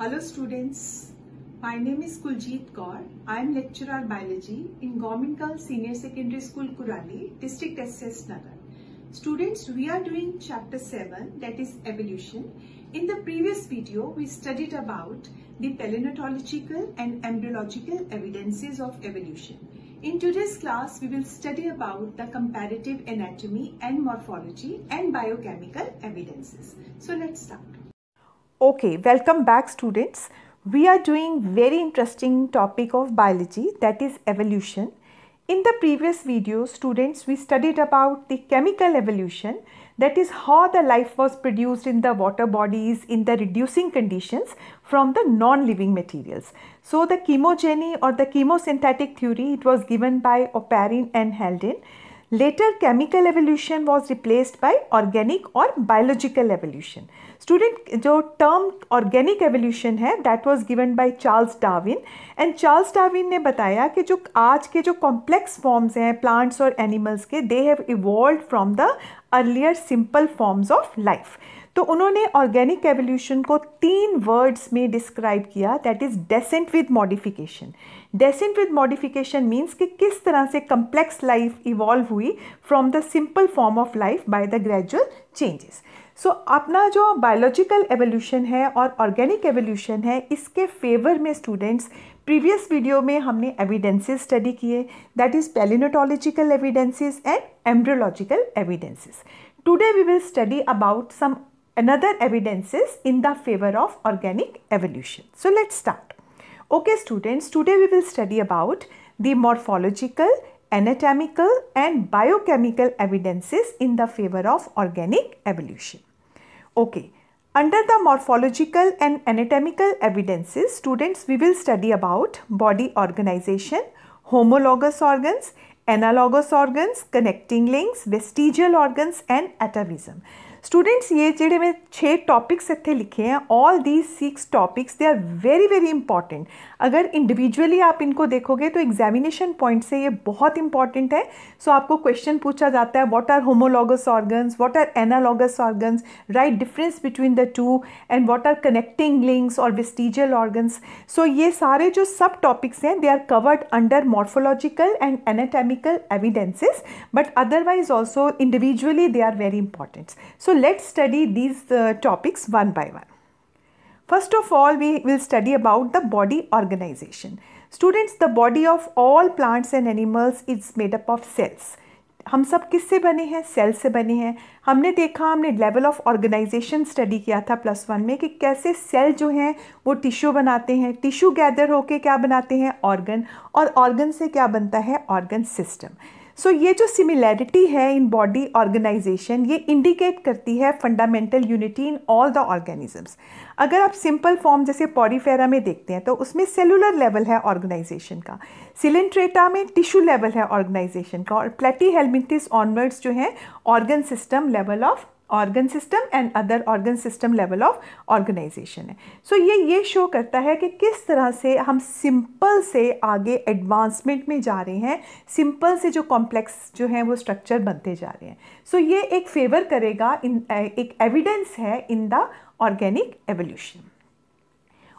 Hello students, my name is Kuljeet Kaur. I am lecturer biology in Government Girls Senior Secondary School Kurali, District SS Nagar. Students, we are doing chapter 7, that is evolution. In the previous video, we studied about the paleontological and embryological evidences of evolution. In today's class, we will study about the comparative anatomy and morphology and biochemical evidences. So let's start. Okay, welcome back students. We are doing very interesting topic of biology, that is evolution. In the previous video, students, we studied about the chemical evolution, that is how the life was produced in the water bodies in the reducing conditions from the non-living materials. So the chemogeny or the chemosynthetic theory, it was given by Oparin and Haldane. Later, chemical evolution was replaced by organic or biological evolution. Student जो term organic evolution है that was given by Charles Darwin and Charles Darwin ने बताया कि जो आज के जो complex forms हैं प्लांट्स और एनिमल्स के they have evolved from the earlier simple forms of life. तो उन्होंने ऑर्गेनिक एवोल्यूशन को 3 वर्ड्स में डिस्क्राइब किया, that is descent with modification. Descent with modification means कि किस तरह से कम्प्लेक्स लाइफ इवॉल्व हुई from the simple form of life by the gradual changes. So अपना जो बायोलॉजिकल एवोल्यूशन है और ऑर्गेनिक एवोल्यूशन है, इसके फेवर में स्टूडेंट्स प्रीवियस वीडियो में हमने एविडेंसेस स्टडी किए, that is paleontological evidences and embryological evidences. Today we will study about some another evidences in the favor of organic evolution. So let's start. Okay students, today we will study about the morphological, anatomical and biochemical evidences in the favor of organic evolution. Okay, under the morphological and anatomical evidences, students, we will study about body organization, homologous organs, analogous organs, connecting links, vestigial organs and atavism. Students, ये जेडे में 6 topics इतने लिखे हैं, all these 6 topics they are very very important. अगर individually आप इनको देखोगे तो एग्जामिनेशन पॉइंट से ये बहुत इंपॉर्टेंट है. सो आपको क्वेश्चन पूछा जाता है what are homologous organs, what are analogous organs, right difference between the two and what are connecting links और वेस्टिजियल ऑर्गन्स. सो ये सारे जो सब टॉपिक्स हैं they are covered under morphological and anatomical evidences, but otherwise also individually they are very important. So let's study these topics one by one. First of all, we will study about the body organization. Students, the body of all plants and animals is made up of cells. हम सब किससे बने हैं? Cell से बने हैं. हमने देखा, हमने लेवल ऑफ ऑर्गेनाइजेशन स्टडी किया था +1 में कि कैसे सेल जो हैं वो टिश्यू बनाते हैं, टिश्यू गैदर होके क्या बनाते हैं? ऑर्गन, और ऑर्गन से क्या बनता है? Organ system. सो ये जो सिमिलैरिटी है इन बॉडी ऑर्गेनाइजेशन, ये इंडिकेट करती है fundamental unity in all the organisms. अगर आप सिंपल फॉर्म जैसे पॉरीफेरा में देखते हैं तो उसमें सेलुलर लेवल है ऑर्गेनाइजेशन का, सिलेंट्रेटा में टिश्यू लेवल है ऑर्गेनाइजेशन का, और प्लेटीहेल्मिंथिस ऑनवर्ड्स जो है organ system level of organ system and other organ system level of organisation है. सो ये शो करता है कि किस तरह से हम सिंपल से आगे एडवांसमेंट में जा रहे हैं, सिंपल से जो कॉम्प्लेक्स जो हैं वो स्ट्रक्चर बनते जा रहे हैं. सो ये एक फेवर करेगा, इन एक एविडेंस है in the organic evolution.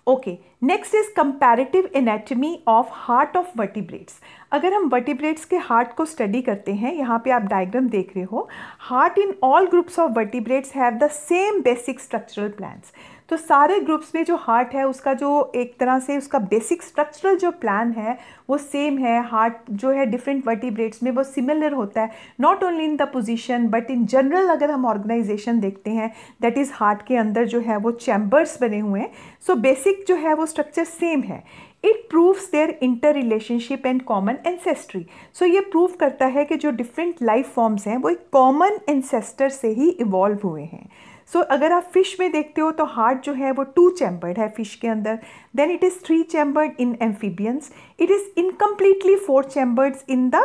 Okay, next is comparative anatomy of heart of vertebrates. अगर हम वर्टिब्रेट्स के हार्ट को स्टडी करते हैं, यहाँ पे आप डायग्राम देख रहे हो, heart in all groups of vertebrates have the same basic structural plans. तो सारे ग्रुप्स में जो हार्ट है उसका जो एक तरह से उसका बेसिक स्ट्रक्चरल जो प्लान है वो सेम है. हार्ट जो है डिफरेंट वर्टिब्रेट्स में वो सिमिलर होता है, not only in the position but in general. अगर हम ऑर्गेनाइजेशन देखते हैं, दैट इज़ हार्ट के अंदर जो है वो चैम्बर्स बने हुए हैं. सो बेसिक जो है वो स्ट्रक्चर सेम है. It proves their inter relationship and common ancestry. So ये प्रूव करता है कि जो डिफरेंट लाइफ फॉर्म्स हैं वो एक कॉमन एंसेस्टर से ही इवॉल्व हुए हैं. सो अगर आप फिश में देखते हो तो हार्ट जो है वो 2 चैम्बर्ड है फिश के अंदर, then it is 3 chambered in amphibians, it is incompletely 4 chambered in the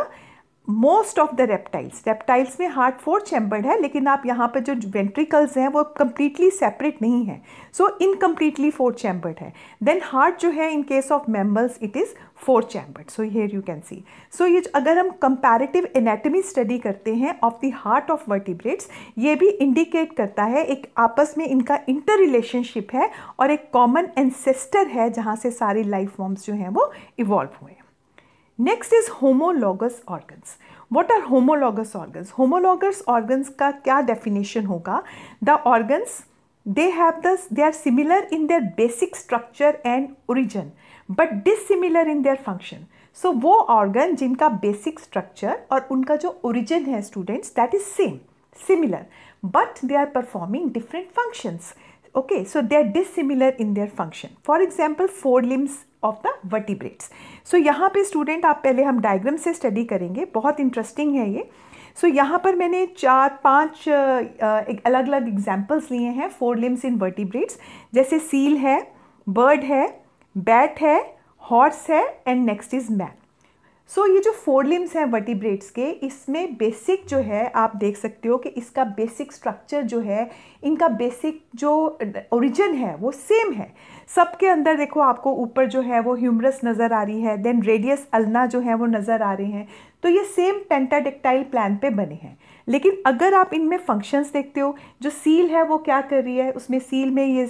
most of the reptiles में हार्ट 4 चैम्बर्ड है, लेकिन आप यहाँ पर जो वेंट्रिकल्स हैं वो कंप्लीटली सेपरेट नहीं है, सो इनकम्प्लीटली 4 चैम्बर्ड है. देन हार्ट जो है in case of mammals it is 4 chambered. So here you can see. So ये अगर हम कंपैरेटिव एनाटॉमी स्टडी करते हैं of the heart of vertebrates, ये भी इंडिकेट करता है एक आपस में इनका इंटर रिलेशनशिप है और एक कॉमन एंसेस्टर है जहाँ से सारी लाइफ फॉर्म्स जो हैं वो इवॉल्व हुए हैं. Next is homologous organs. What are homologous organs? Homologous organs का क्या डेफिनेशन होगा? The organs they are similar in their basic structure and origin but dissimilar in their function. So वो organ जिनका basic structure और उनका जो origin है students, that is similar but they are performing different functions. Okay, so they are dissimilar in their function. For example, 4 limbs of the vertebrates. So यहाँ पे student आप पहले हम diagram से study करेंगे, बहुत interesting है ये. सो यहाँ पर मैंने 4-5 अलग अलग एग्जाम्पल्स लिए हैं 4 लिम्स इन वर्टिब्रेट्स, जैसे सील है, बर्ड है, बैट है, हॉर्स है एंड नेक्स्ट इज मैन. सो ये जो 4 लिम्स हैं वर्टिब्रेट्स के, इसमें बेसिक जो है आप देख सकते हो कि इसका बेसिक स्ट्रक्चर जो है, इनका बेसिक जो ओरिजिन है वो सेम है. सबके अंदर देखो आपको ऊपर जो है वो ह्यूमरस नज़र आ रही है, देन रेडियस अल्ना जो है वो नज़र आ रहे हैं. तो ये सेम पेंटाडेक्टाइल प्लान पे बने हैं. लेकिन अगर आप इनमें फंक्शंस देखते हो, जो सील है वो क्या कर रही है, उसमें सील में ये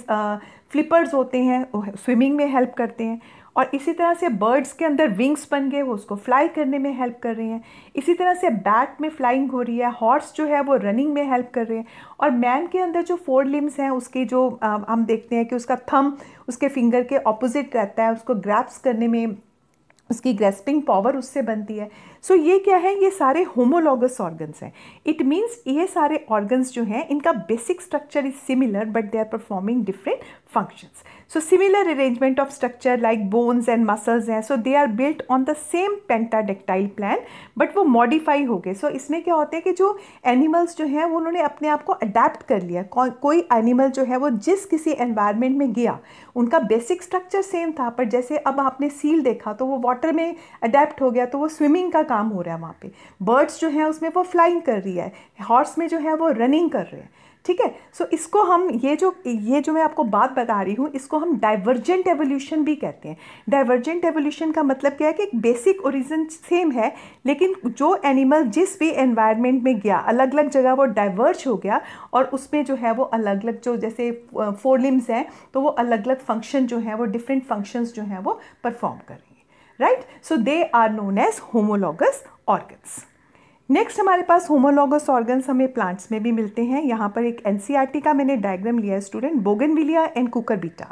फ्लिपर्स होते हैं, स्विमिंग में हेल्प करते हैं. और इसी तरह से बर्ड्स के अंदर विंग्स बन गए, वो उसको फ्लाई करने में हेल्प कर रहे हैं. इसी तरह से बैट में फ्लाइंग हो रही है, हॉर्स जो है वो रनिंग में हेल्प कर रहे हैं. और मैन के अंदर जो 4 लिम्स हैं उसके जो हम देखते हैं कि उसका थंब उसके फिंगर के ऑपोजिट रहता है, उसको ग्रैप्स करने में उसकी ग्रेस्पिंग पावर उससे बनती है. सो ये क्या है, ये सारे होमोलॉगस ऑर्गन्स हैं. इट मीन्स ये सारे ऑर्गन्स जो हैं इनका basic structure is similar but they are performing different functions. So similar arrangement of structure like bones and muscles हैं, so they are built on the same pentadactyl plan but वो modify हो गए. सो इसमें क्या होता है कि जो एनिमल्स जो हैं वो उन्होंने अपने आप को अडेप्ट कर लिया. कोई एनिमल जो है वो जिस किसी एनवायरनमेंट में गया, उनका बेसिक स्ट्रक्चर सेम था, पर जैसे अब आपने सील देखा तो वो वाटर में अडेप्ट हो गया, तो वो स्विमिंग का काम हो रहा है वहाँ पे. बर्ड्स जो है उसमें वो फ्लाइंग कर रही है, हॉर्स में जो है वो रनिंग कर रहे हैं. ठीक है. सो इसको हम ये जो मैं आपको बात बता रही हूँ, इसको हम डाइवर्जेंट एवोल्यूशन भी कहते हैं. डाइवर्जेंट एवोल्यूशन का मतलब क्या है कि एक बेसिक ओरिजिन सेम है, लेकिन जो एनिमल जिस भी एनवायरनमेंट में गया, अलग अलग जगह वो डाइवर्ज हो गया और उसमें जो है वो अलग अलग, जो जैसे 4 लिम्स हैं तो वो अलग अलग फंक्शन जो है वो डिफरेंट फंक्शंस जो हैं वो परफॉर्म कर रही हैं. Right. So they are known as homologous organs. Next हमारे पास होमोलॉगस ऑर्गन्स हमें प्लांट्स में भी मिलते हैं. यहाँ पर एक एनसीईआरटी का मैंने डायग्राम लिया है student, bougainvillea and cucurbita.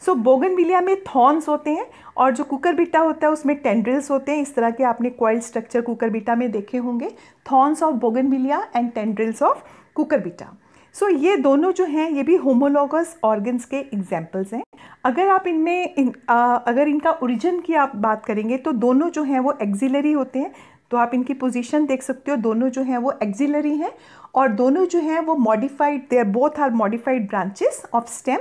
So bougainvillea में थॉर्न्स होते हैं और जो कुकरबिटा होता है उसमें टेंड्रिल्स होते हैं. इस तरह के आपने कॉइल स्ट्रक्चर कुकरबिटा में देखे होंगे. Thorns of bougainvillea and tendrils of cucurbita. So ये दोनों जो हैं ये भी होमोलॉगस ऑर्गन्स के एग्जाम्पल्स हैं. अगर आप अगर इनका ओरिजिन की आप बात करेंगे तो दोनों जो हैं वो एक्सिलरी होते हैं. तो आप इनकी पोजीशन देख सकते हो, दोनों जो हैं वो एक्सिलरी हैं और दोनों जो हैं वो modified, they both are modified branches of stem.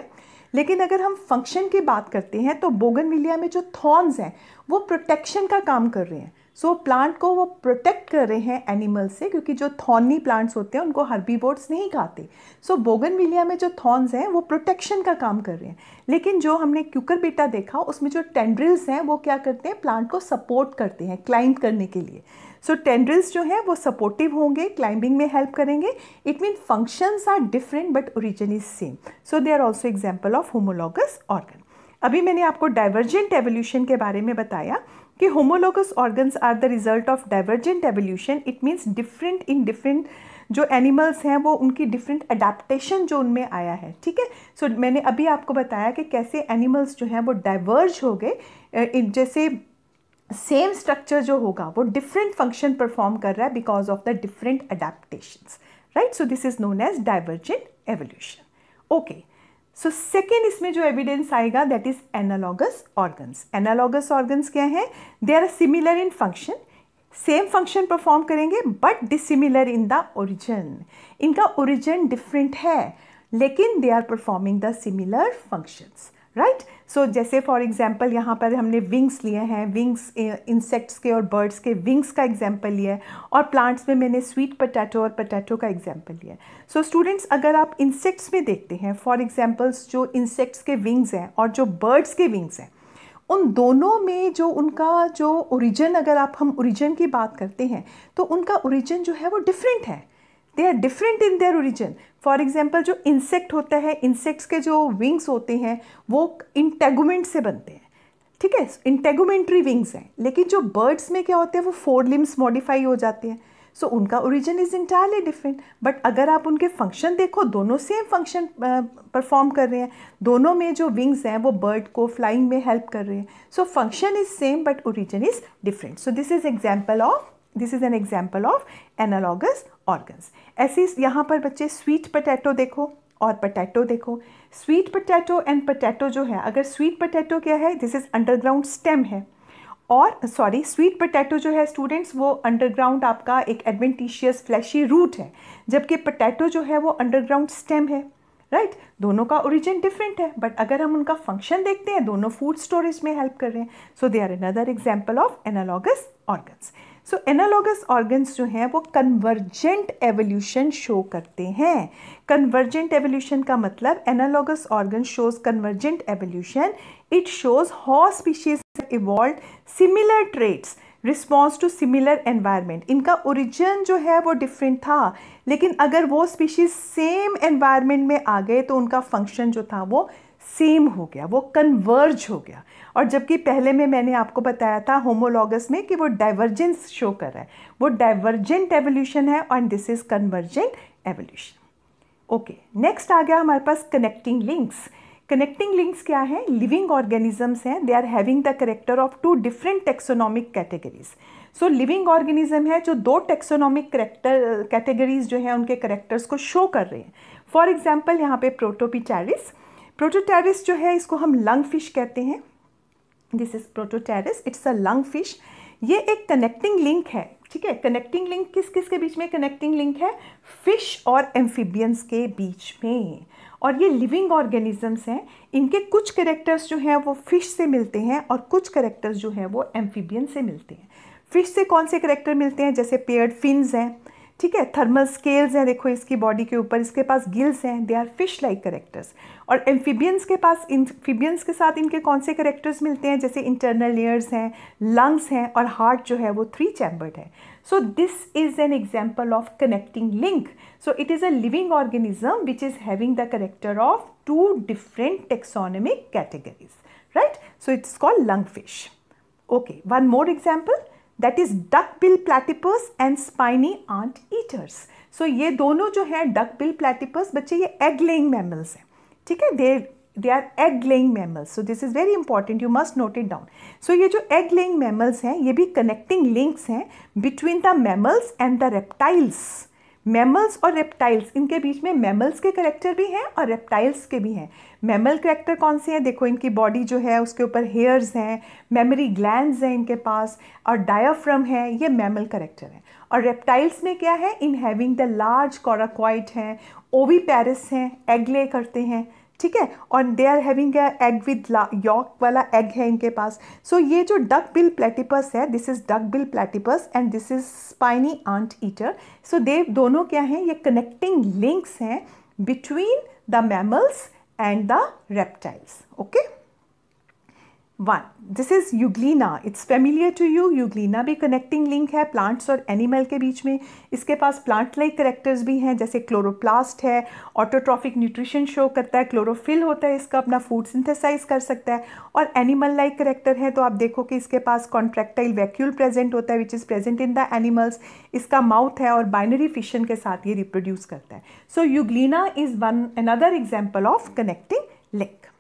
लेकिन अगर हम फंक्शन की बात करते हैं तो बोगनविलिया में जो थॉर्न्स हैं वो प्रोटेक्शन का काम कर रहे हैं. सो प्लांट को वो प्रोटेक्ट कर रहे हैं एनिमल से, क्योंकि जो थॉर्नी प्लांट्स होते हैं उनको हर्बीवोर्स नहीं खाते. सो बोगनविलिया में जो थॉर्न्स हैं वो प्रोटेक्शन का काम कर रहे हैं. लेकिन जो हमने कुकरबिटा देखा उसमें जो टेंड्रिल्स हैं वो क्या करते हैं, प्लांट को सपोर्ट करते हैं क्लाइंब करने के लिए. सो टेंड्रिल्स जो हैं वो सपोर्टिव होंगे, क्लाइंबिंग में हेल्प करेंगे. It mean functions are different but origin is same. So they are also example of homologous organ. अभी मैंने आपको डाइवर्जेंट एवोल्यूशन के बारे में बताया कि homologous organs are the result of divergent evolution. It means different in different जो animals हैं वो उनकी डिफरेंट अडेप्टेशन जो उनमें आया है. ठीक है. सो मैंने अभी आपको बताया कि कैसे एनिमल्स जो हैं वो डाइवर्ज हो गए, जैसे सेम स्ट्रक्चर जो होगा वो डिफरेंट फंक्शन परफॉर्म कर रहा है because of the different adaptations. Right. So this is known as divergent evolution. Okay. So second इसमें जो एविडेंस आएगा that is analogous organs. Analogous organs क्या हैं, they are similar in function, same function perform करेंगे but dissimilar in the origin. इनका origin different है लेकिन they are performing the similar functions. Right. So जैसे फॉर एग्जांपल यहाँ पर हमने विंग्स लिए हैं, विंग्स इंसेक्ट्स के और बर्ड्स के विंग्स का एग्जांपल लिया है, और प्लांट्स में मैंने स्वीट पोटैटो और पोटैटो का एग्जांपल लिया है। सो स्टूडेंट्स, अगर आप इंसेक्ट्स में देखते हैं, फॉर एग्जांपल्स जो इंसेक्ट्स के विंग्स हैं और जो बर्ड्स के विंग्स हैं, उन दोनों में जो उनका जो ओरिजिन, अगर हम ओरिजिन की बात करते हैं तो उनका ओरिजिन जो है वो डिफरेंट है। They are different in their origin. For example जो इंसेक्ट होता है, इंसेक्ट्स के जो विंग्स होते हैं वो इंटेगुमेंट से बनते हैं, ठीक है, इंटेगुमेंट्री विंग्स हैं। लेकिन जो बर्ड्स में क्या होते हैं वो 4 लिम्स मॉडिफाई हो जाते हैं। सो उनका origin is entirely different. But अगर आप उनके फंक्शन देखो, दोनों सेम फंक्शन परफॉर्म कर रहे हैं। दोनों में जो विंग्स हैं वो बर्ड को फ्लाइंग में हेल्प कर रहे हैं। So function is same but origin is different. So this is an example of analogous organs. ऐसे यहाँ पर बच्चे स्वीट पोटैटो देखो और पोटैटो देखो। स्वीट पोटैटो एंड पोटैटो जो है, अगर स्वीट पोटैटो क्या है, दिस इज अंडरग्राउंड स्टेम है, और सॉरी स्वीट पोटैटो जो है स्टूडेंट्स वो अंडरग्राउंड आपका एक एडवेंटिशियस फ्लैशी रूट है, जबकि पोटैटो जो है वो अंडरग्राउंड स्टेम है, राइट। दोनों का ओरिजिन डिफरेंट है, बट अगर हम उनका फंक्शन देखते हैं, दोनों फूड स्टोरेज में हेल्प कर रहे हैं। So they are another example of analogous organs. So analogous organs जो हैं वो कन्वर्जेंट एवोल्यूशन शो करते हैं। कन्वर्जेंट एवोल्यूशन का मतलब analogous organ shows convergent evolution. It shows how species evolved similar traits response to similar environment. इनका origin जो है वो डिफरेंट था, लेकिन अगर वो स्पीशीज सेम एनवायरनमेंट में आ गए तो उनका फंक्शन जो था वो सेम हो गया, वो कन्वर्ज हो गया। और जबकि पहले में मैंने आपको बताया था होमोलॉगस में कि वो डाइवर्जेंस शो कर रहा है, वो डाइवर्जेंट एवोल्यूशन है, और this is convergent evolution. Okay, next आ गया हमारे पास कनेक्टिंग लिंक्स। कनेक्टिंग लिंक्स क्या है? लिविंग ऑर्गेनिजम्स हैं, they are having the character of 2 different taxonomic categories. So living organism है जो 2 टेक्सोनॉमिक कैटेगरीज जो है उनके करेक्टर्स को शो कर रहे हैं। फॉर एग्जाम्पल यहाँ पे प्रोटोपिटेरिस। प्रोटोटेरिस जो है इसको हम लंग फिश कहते हैं। This is protopterus, it's a lung fish. ये एक कनेक्टिंग लिंक है, ठीक है। कनेक्टिंग लिंक किस किस के बीच में कनेक्टिंग लिंक है? फिश और एम्फीबियंस के बीच में। और ये लिविंग ऑर्गेनिजम्स हैं, इनके कुछ कैरेक्टर्स जो हैं वो फिश से मिलते हैं और कुछ कैरेक्टर्स जो हैं वो एम्फीबियन से मिलते हैं। फिश से कौन से कैरेक्टर मिलते हैं? जैसे पेयर्ड फिन्स हैं, ठीक है, थर्मल स्केल्स हैं, देखो इसकी बॉडी के ऊपर, इसके पास गिल्स हैं, they are fish like characters. और एम्फीबियंस के पास, एम्फीबियंस के साथ इनके कौन से कैरेक्टर्स मिलते हैं? जैसे इंटरनल लेयर्स हैं, लंग्स हैं, और हार्ट जो है वो 3 चैम्बर्ड है। So this is an example of connecting link. So it is a living organism which is having the character of 2 different taxonomic categories, right. So it's called lung fish. Okay, one more example, that is duck-bill platypus and spiny ant eaters. So ये दोनों जो हैं duck-bill platypus बच्चे ये egg laying mammals हैं, ठीक है, they are egg laying mammals. So this is very important, you must note it down. So ये जो egg laying mammals हैं ये भी connecting links हैं between the mammals and the reptiles. Mammals और रेप्टाइल्स, इनके बीच में मैमल्स के करेक्टर भी हैं और रेप्टाइल्स के भी हैं। मैमल करेक्टर कौन से हैं? देखो इनकी बॉडी जो है उसके ऊपर हेयर्स हैं, मेमोरी ग्लैंड्स हैं इनके पास, और डायाफ्राम है, ये मैमल करेक्टर है। और रेप्टाइल्स में क्या है? In having the large coracoid हैं, ओवीपेरस हैं, एग ले करते हैं, ठीक है, और they are having egg with yolk वाला एग है इनके पास। सो ये जो डक बिल प्लेटिपस है, this is duck bill platypus and this is spiny ant eater. So they दोनों क्या हैं? ये कनेक्टिंग लिंक्स हैं between the mammals and the reptiles. Okay, 1. This is euglena, it's familiar to you. Euglena भी connecting link है plants और animal के बीच में। इसके पास प्लांट लाइक करेक्टर्स भी हैं, जैसे क्लोरोप्लास्ट है, ऑटोट्रॉफिक न्यूट्रिशन शो करता है, क्लोरोफिल होता है, इसका अपना फूड सिंथेसाइज कर सकता है। और एनिमल लाइक करेक्टर है तो आप देखो कि इसके पास कॉन्ट्रैक्टाइल वैक्यूल प्रेजेंट होता है which is present in the animals. इसका माउथ है और बाइनरी फिशन के साथ ये रिप्रोड्यूस करता है। So euglena is another example of connecting link.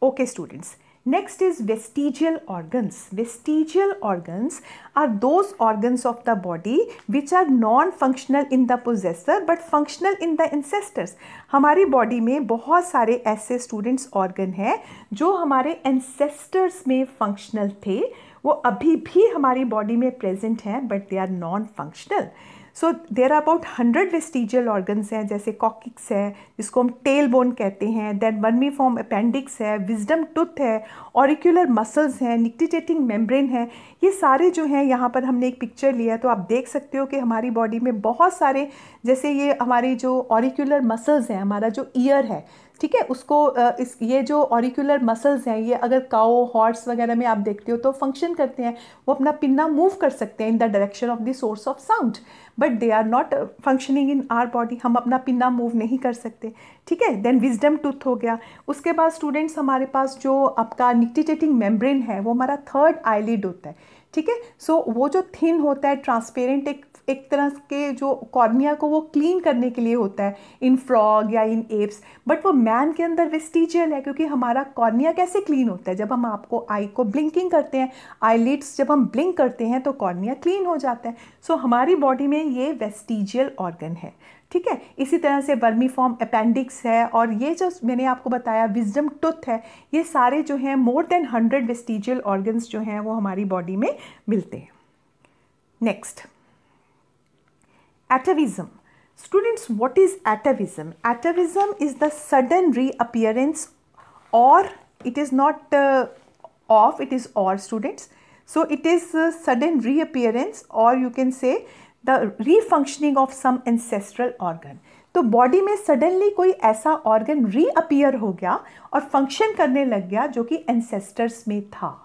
Okay students, next is vestigial organs. Vestigial organs are those organs of the body which are non-functional in the possessor but functional in the ancestors. हमारी body में बहुत सारे ऐसे students organ हैं जो हमारे ancestors में functional थे, वो अभी भी हमारी बॉडी में प्रेजेंट हैं but they are non functional. So there are about 100 vestigial organs हैं, जैसे कॉक्सिक्स है जिसको हम टेल बोन कहते हैं, देन वर्मीफॉर्म अपेंडिक्स है, विजडम टूथ है, ऑरिकुलर मसल्स हैं, निक्टिटेटिंग मेम्ब्रेन है। ये सारे जो हैं, यहाँ पर हमने एक पिक्चर लिया है तो आप देख सकते हो कि हमारी बॉडी में बहुत सारे, जैसे ये हमारी जो ऑरिकुलर मसल्स हैं, हमारा जो ईयर है, ठीक है, उसको ये जो ऑरिकुलर मसल्स हैं, ये अगर काओ हॉर्स वगैरह में आप देखते हो तो फंक्शन करते हैं, वो अपना पिन्ना मूव कर सकते हैं in the direction of the source of sound, but they are not functioning in our body, हम अपना पिन्ना मूव नहीं कर सकते, ठीक है। देन विजडम टूथ हो गया। उसके बाद स्टूडेंट्स हमारे पास जो आपका निक्टिटेटिंग मेम्ब्रेन है वो हमारा थर्ड आईलिड होता है, ठीक है। सो वो जो थिन होता है, ट्रांसपेरेंट, एक तरह के जो कॉर्निया को वो क्लीन करने के लिए होता है इन फ्रॉग या इन एप्स, बट वो मैन के अंदर वेस्टिजियल है, क्योंकि हमारा कॉर्निया कैसे क्लीन होता है, जब हम आपको आई को ब्लिंकिंग करते हैं, आईलिड्स जब हम ब्लिंक करते हैं तो कॉर्निया क्लीन हो जाता है। सो हमारी बॉडी में ये वेस्टिजियल ऑर्गन है, ठीक है। इसी तरह से वर्मीफॉर्म अपेंडिक्स है, और ये जो मैंने आपको बताया विजडम टूथ है, ये सारे जो हैं मोर देन 100 वेस्टिजियल ऑर्गन्स जो हैं वो हमारी बॉडी में मिलते हैं। Next, atavism. Students, what is atavism? Atavism is the sudden reappearance, or it is not of, it is or, students. So it is sudden reappearance, or you can say the refunctioning of some ancestral organ. तो body में suddenly कोई ऐसा organ reappear हो गया और function करने लग गया जो कि एंसेस्टर्स में था,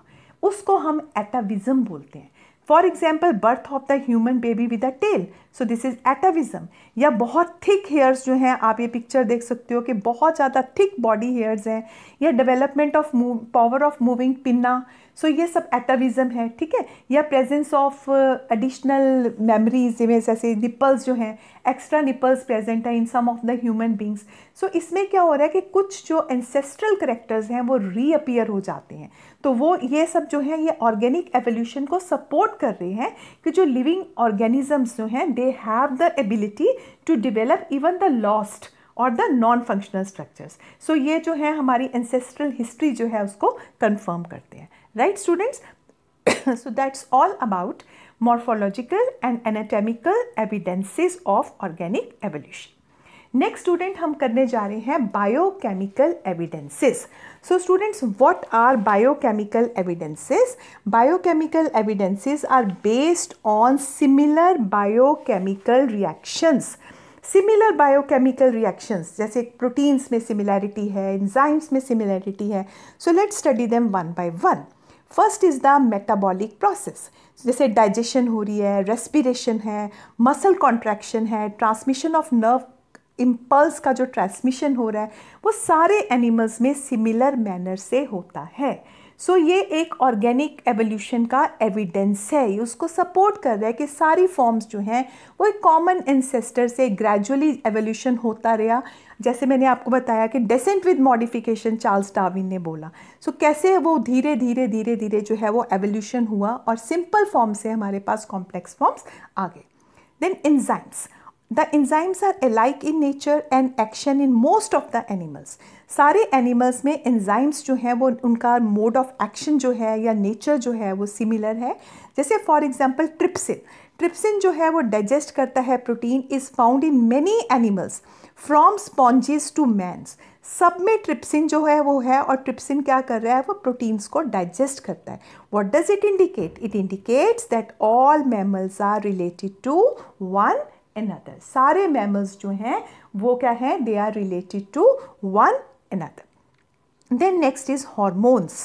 उसको हम एटाविज्म बोलते हैं। For example, birth of the human baby with a tail, so this is atavism. या बहुत थिक हेयर्स जो हैं, आप ये पिक्चर देख सकते हो कि बहुत ज़्यादा थिक बॉडी हेयर्स हैं, या development of power of moving pinna, so ये सब एटाविज्म है, ठीक है। या प्रेजेंस ऑफ एडिशनल मेमोरीज, जैसे निपल्स जो हैं, एक्स्ट्रा निपल्स प्रेजेंट है in some of the human beings. So इसमें क्या हो रहा है कि कुछ जो एंसेस्ट्रल करेक्टर्स हैं वो रीअपियर हो जाते हैं, तो वो ये सब जो है ये ऑर्गेनिक एवोल्यूशन को सपोर्ट कर रहे हैं कि जो लिविंग ऑर्गेनिजम्स जो हैं they have the ability to develop even the lost और the non functional structures. So ये जो है हमारी एंसेस्ट्रल हिस्ट्री जो है उसको कंफर्म करते हैं, right students. So that's all about morphological and anatomical evidences of organic evolution. Next student हम करने जा रहे हैं biochemical evidences. So students, what are biochemical evidences? Biochemical evidences are based on similar biochemical reactions. Similar biochemical reactions, जैसे proteins में similarity है, enzymes में similarity है। So let's study them one by one. First is the metabolic process, जैसे digestion हो रही है, respiration है, मसल कॉन्ट्रैक्शन है, ट्रांसमिशन ऑफ नर्व इम्पल्स का जो ट्रांसमिशन हो रहा है वो सारे एनिमल्स में सिमिलर मैनर से होता है। सो ये एक ऑर्गेनिक एवोल्यूशन का एविडेंस है, ये उसको सपोर्ट कर रहा है कि सारी फॉर्म्स जो हैं वो एक कॉमन एंसेस्टर से ग्रेजुअली एवोल्यूशन होता रहा। जैसे मैंने आपको बताया कि descent with modification Charles Darwin ने बोला। सो कैसे वो धीरे धीरे धीरे धीरे जो है वो एवोल्यूशन हुआ और सिंपल फॉर्म से हमारे पास कॉम्प्लेक्स फॉर्म्स आ गए। Then enzymes, The enzymes are alike in nature and action in most of the animals. सारे एनिमल्स में एंजाइम्स जो हैं वो उनका मोड ऑफ एक्शन जो है या नेचर जो है वो सिमिलर है। जैसे फॉर एग्जांपल ट्रिप्सिन, ट्रिप्सिन जो है वो डाइजेस्ट करता है protein, is found in many animals from sponges to mans. सब में ट्रिप्सिन जो है वो है, और ट्रिप्सिन क्या कर रहा है, वो प्रोटीन्स को डाइजेस्ट करता है। What does it indicate? It indicates that all mammals are related to one another. सारे mammals जो हैं वो क्या हैं, they are related to one another. Then next is hormones.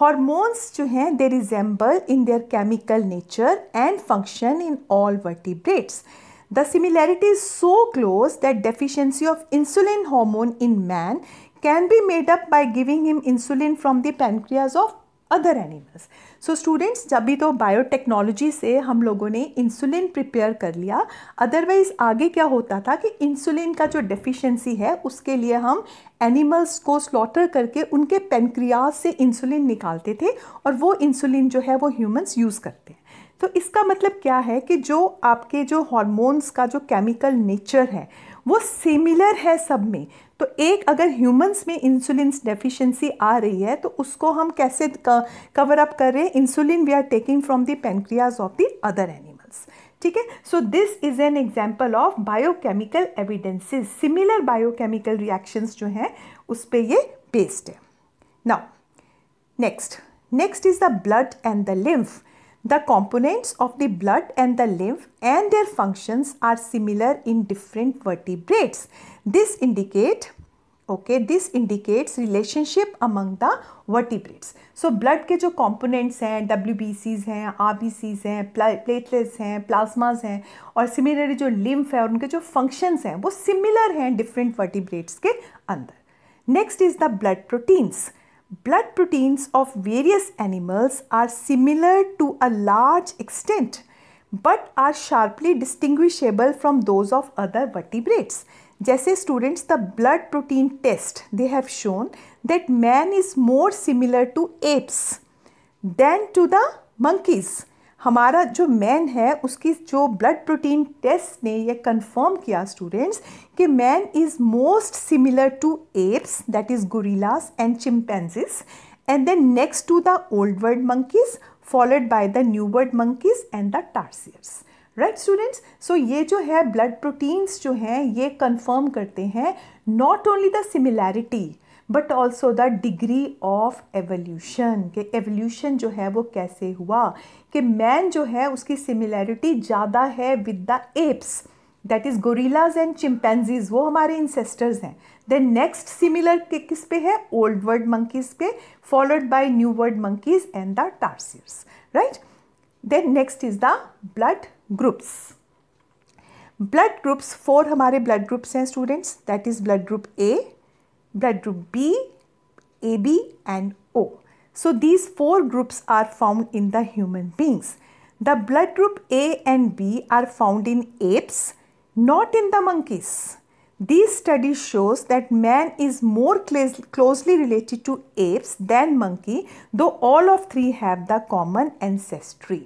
Hormones जो हैं they resemble in their chemical nature and function in all vertebrates. The similarity is so close that deficiency of insulin hormone in man can be made up by giving him insulin from the pancreas of other animals. So students, जब भी तो biotechnology से हम लोगों ने insulin prepare कर लिया, otherwise आगे क्या होता था कि इंसुलिन का जो डेफिशिएंसी है उसके लिए हम एनिमल्स को स्लॉटर करके उनके पेनक्रियाज से इंसुलिन निकालते थे और वो इंसुलिन जो है वो ह्यूमंस यूज़ करते हैं। तो इसका मतलब क्या है कि जो आपके जो हार्मोन्स का जो केमिकल नेचर है वो सिमिलर है सब में। तो एक अगर ह्यूमंस में इंसुलिन डेफिशिएंसी आ रही है तो उसको हम कैसे कवर अप कर रहे हैं? Insulin we are taking from the pancreas of the other animals, ठीक है. So this is an example of biochemical evidences. Similar biochemical reactions जो हैं उस पे ये बेस्ड है. Now next is the blood and the lymph. The components of the blood and the lymph and their functions are similar in different vertebrates. This indicates relationship among the vertebrates. So blood के जो components हैं, WBCs हैं, RBCs हैं, platelets हैं, plasmas हैं, और similarly जो lymph है और उनके जो functions हैं वो similar हैं different vertebrates के अंदर. Next is the blood proteins. Blood proteins of various animals are similar to a large extent but are sharply distinguishable from those of other vertebrates. जैसे students, the blood protein test, they have shown that man is more similar to apes than to the monkeys. हमारा जो man है उसकी जो blood protein test ने ये confirm किया students कि man is most similar to apes, that is gorillas and chimpanzees, and then next to the old world monkeys, followed by the new world monkeys and the tarsiers. Right students. So ये जो है blood proteins जो हैं ये confirm करते हैं not only the similarity but also the degree of evolution, कि evolution जो है वो कैसे हुआ, कि मैन जो है उसकी सिमिलैरिटी ज़्यादा है with the apps, that is gorillas and chimpanzees, वो हमारे इंसेस्टर्स हैं. देन नेक्स्ट सिमिलर किस पे है, ओल्ड वर्ल्ड मंकीज पे, followed by new world monkeys and the tarsiers. Right. Then next is the blood groups. Blood groups 4 हमारे blood groups हैं students, that is blood group A, blood group B, AB and O. So these 4 groups are found in the human beings. The blood group A and B are found in apes, not in the monkeys. These studies shows that man is more closely related to apes than monkey, though all of 3 have the common ancestry.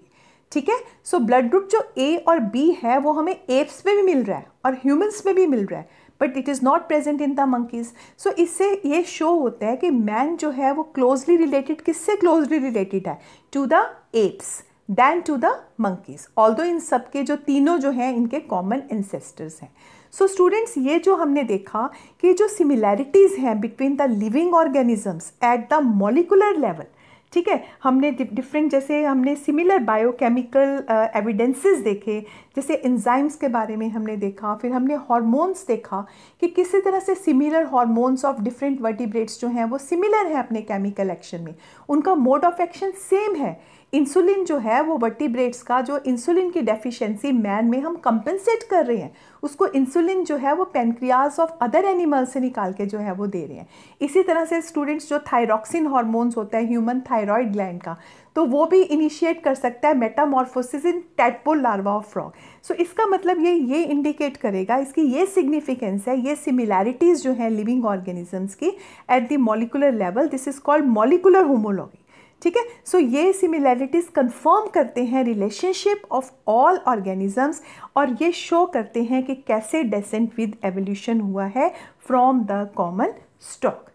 ठीक है. So blood group जो A और B है वो हमें apps में भी मिल रहा है और ह्यूमंस में भी मिल रहा है, but it is not present in the monkeys. So इससे ये शो होता है कि मैन जो है वो क्लोजली रिलेटेड, किससे क्लोजली रिलेटेड है, to the apes than to the monkeys, although इन सब के जो तीनों जो हैं इनके कॉमन एंसेस्टर्स हैं. सो स्टूडेंट्स, ये जो हमने देखा कि जो सिमिलैरिटीज़ हैं between the living organisms at the molecular level, ठीक है, हमने डिफरेंट, जैसे हमने सिमिलर बायोकेमिकल एविडेंसेस देखे, जैसे एंजाइम्स के बारे में हमने देखा, फिर हमने हार्मोन्स देखा कि किसी तरह से similar hormones of different vertebrates जो हैं वो सिमिलर हैं अपने केमिकल एक्शन में, उनका मोड ऑफ एक्शन सेम है. इंसुलिन जो है वो वर्टिब्रेट्स का जो इंसुलिन की डेफिशिएंसी मैन में हम कंपनसेट कर रहे हैं, उसको इंसुलिन जो है वो पेनक्रियाज ऑफ अदर एनिमल से निकाल के जो है वो दे रहे हैं. इसी तरह से स्टूडेंट्स जो थायरॉक्सिन हार्मोन्स होता है ह्यूमन थायराइड ग्लैंड का, तो वो भी इनिशिएट कर सकता है metamorphosis in tadpole larva of frog. So इसका मतलब ये इंडिकेट करेगा, इसकी ये सिग्निफिकेंस है, ये सिमिलैरिटीज़ जो हैं लिविंग ऑर्गेनिजम्स की at the molecular level, this is called molecular homology. ठीक है. सो ये सिमिलैरिटीज़ कंफर्म करते हैं रिलेशनशिप ऑफ ऑल ऑर्गेनिजम्स और ये शो करते हैं कि कैसे डेसेंट विद एवोल्यूशन हुआ है from the common stock.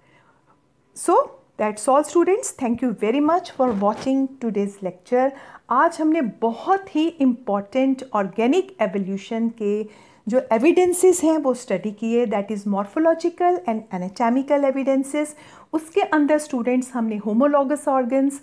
So that's all students, thank you very much for watching today's lecture. आज हमने बहुत ही इम्पॉर्टेंट ऑर्गेनिक एवोल्यूशन के जो एविडेंसेस हैं वो स्टडी किए, that is morphological and anatomical evidences. उसके अंदर स्टूडेंट्स हमने homologous organs,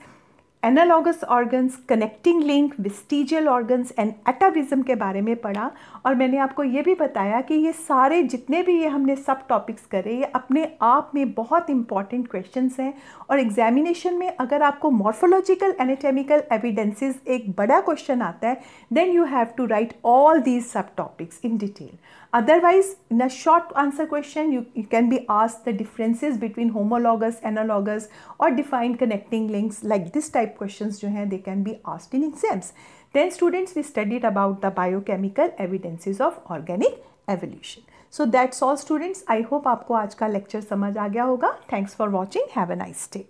analogous organs, connecting link, vestigial organs and एटाविज्म के बारे में पढ़ा. और मैंने आपको ये भी बताया कि ये सारे जितने भी ये हमने सब टॉपिक्स करे ये अपने आप में बहुत इंपॉर्टेंट क्वेश्चंस हैं और एग्जामिनेशन में अगर आपको मॉर्फोलॉजिकल एनाटॉमिकल एविडेंसेस एक बड़ा क्वेश्चन आता है then you have to write all these सब topics in detail. Otherwise, in a short answer question, you can be asked the differences between homologous, analogous or define connecting links, like this type questions जो हैं they can be asked in exams. Then students, we studied about the biochemical evidences of organic evolution. So that's all students. I hope आपको आज का lecture समझ आ गया होगा. Thanks for watching. Have a nice day.